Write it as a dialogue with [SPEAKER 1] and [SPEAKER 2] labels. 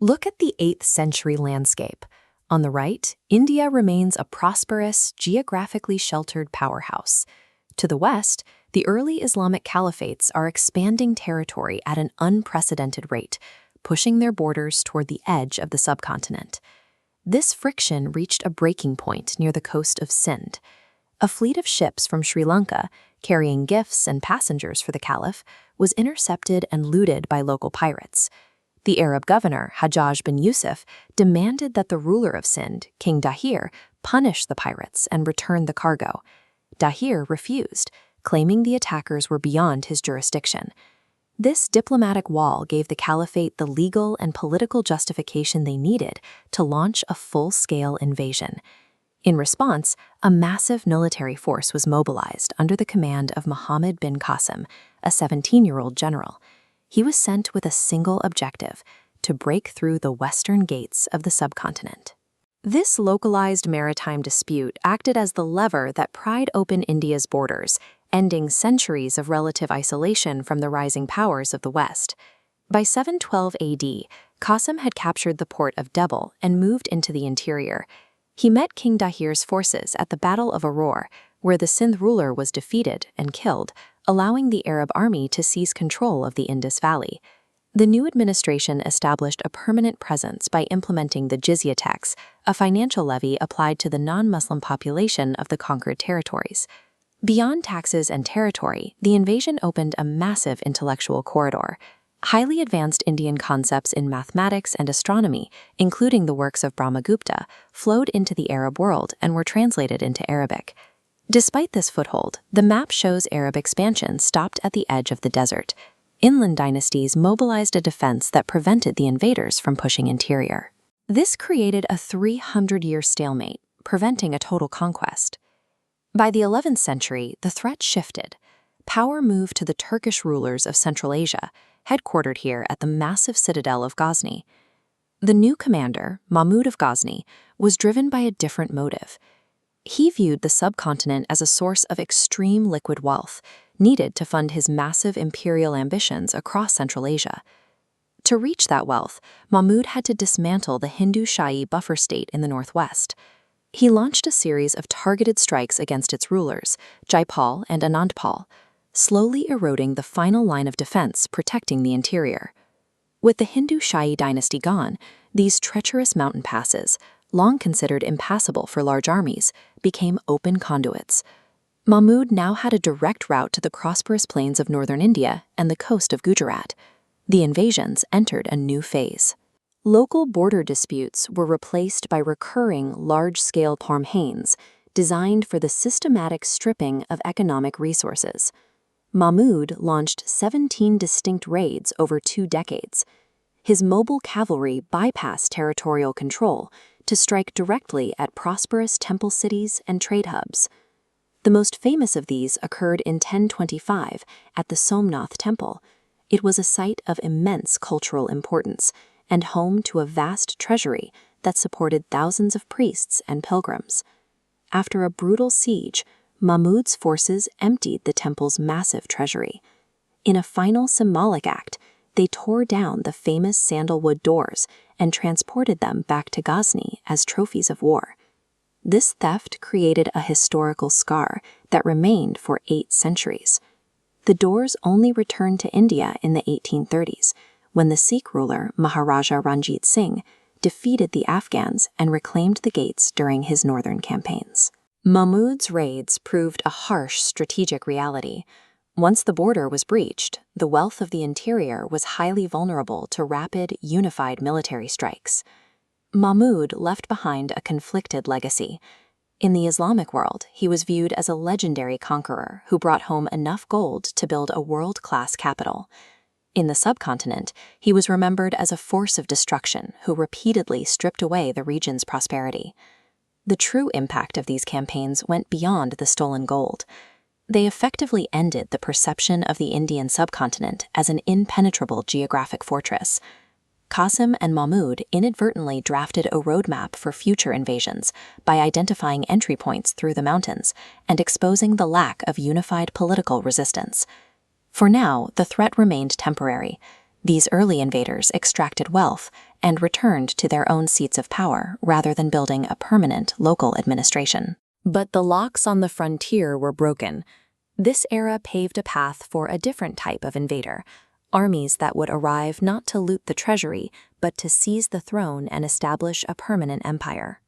[SPEAKER 1] Look at the 8th century landscape. On the right, India remains a prosperous, geographically sheltered powerhouse. To the west, the early Islamic caliphates are expanding territory at an unprecedented rate, pushing their borders toward the edge of the subcontinent. This friction reached a breaking point near the coast of Sindh. A fleet of ships from Sri Lanka, carrying gifts and passengers for the caliph, was intercepted and looted by local pirates. The Arab governor, Hajjaj bin Yusuf, demanded that the ruler of Sindh, King Dahir, punish the pirates and return the cargo. Dahir refused, claiming the attackers were beyond his jurisdiction. This diplomatic wall gave the caliphate the legal and political justification they needed to launch a full-scale invasion. In response, a massive military force was mobilized under the command of Muhammad Bin Qasim, a 17-year-old general. He was sent with a single objective: to break through the western gates of the subcontinent. This localized maritime dispute acted as the lever that pried open India's borders, ending centuries of relative isolation from the rising powers of the West. By 712 AD, Qasim had captured the port of Debel and moved into the interior. He met King Dahir's forces at the Battle of Auror, where the Sindh ruler was defeated and killed, allowing the Arab army to seize control of the Indus Valley. The new administration established a permanent presence by implementing the jizya tax, a financial levy applied to the non-Muslim population of the conquered territories. Beyond taxes and territory, the invasion opened a massive intellectual corridor. Highly advanced Indian concepts in mathematics and astronomy, including the works of Brahmagupta, flowed into the Arab world and were translated into Arabic. Despite this foothold, the map shows Arab expansion stopped at the edge of the desert. Inland dynasties mobilized a defense that prevented the invaders from pushing interior. This created a 300-year stalemate, preventing a total conquest. By the 11th century, the threat shifted. Power moved to the Turkish rulers of Central Asia, headquartered here at the massive citadel of Ghazni. The new commander, Mahmud of Ghazni, was driven by a different motive. He viewed the subcontinent as a source of extreme liquid wealth, needed to fund his massive imperial ambitions across Central Asia. To reach that wealth, Mahmud had to dismantle the Hindu Shahi buffer state in the northwest. He launched a series of targeted strikes against its rulers, Jaipal and Anandpal, slowly eroding the final line of defense protecting the interior. With the Hindu Shahi dynasty gone, these treacherous mountain passes, long considered impassable for large armies, became open conduits. Mahmud now had a direct route to the prosperous plains of northern India and the coast of Gujarat. The invasions entered a new phase. Local border disputes were replaced by recurring large-scale campaigns designed for the systematic stripping of economic resources. Mahmud launched 17 distinct raids over 2 decades. His mobile cavalry bypassed territorial control to strike directly at prosperous temple cities and trade hubs. The most famous of these occurred in 1025 at the Somnath Temple. It was a site of immense cultural importance and home to a vast treasury that supported thousands of priests and pilgrims. After a brutal siege, Mahmud's forces emptied the temple's massive treasury. In a final symbolic act, they tore down the famous sandalwood doors and transported them back to Ghazni as trophies of war. This theft created a historical scar that remained for 8 centuries. The doors only returned to India in the 1830s, when the Sikh ruler Maharaja Ranjit Singh defeated the Afghans and reclaimed the gates during his northern campaigns. Mahmud's raids proved a harsh strategic reality. Once the border was breached, the wealth of the interior was highly vulnerable to rapid, unified military strikes. Mahmud left behind a conflicted legacy. In the Islamic world, he was viewed as a legendary conqueror who brought home enough gold to build a world-class capital. In the subcontinent, he was remembered as a force of destruction who repeatedly stripped away the region's prosperity. The true impact of these campaigns went beyond the stolen gold. They effectively ended the perception of the Indian subcontinent as an impenetrable geographic fortress. Qasim and Mahmud inadvertently drafted a roadmap for future invasions by identifying entry points through the mountains and exposing the lack of unified political resistance. For now, the threat remained temporary. These early invaders extracted wealth, and returned to their own seats of power rather than building a permanent local administration. But the locks on the frontier were broken. This era paved a path for a different type of invader, armies that would arrive not to loot the treasury, but to seize the throne and establish a permanent empire.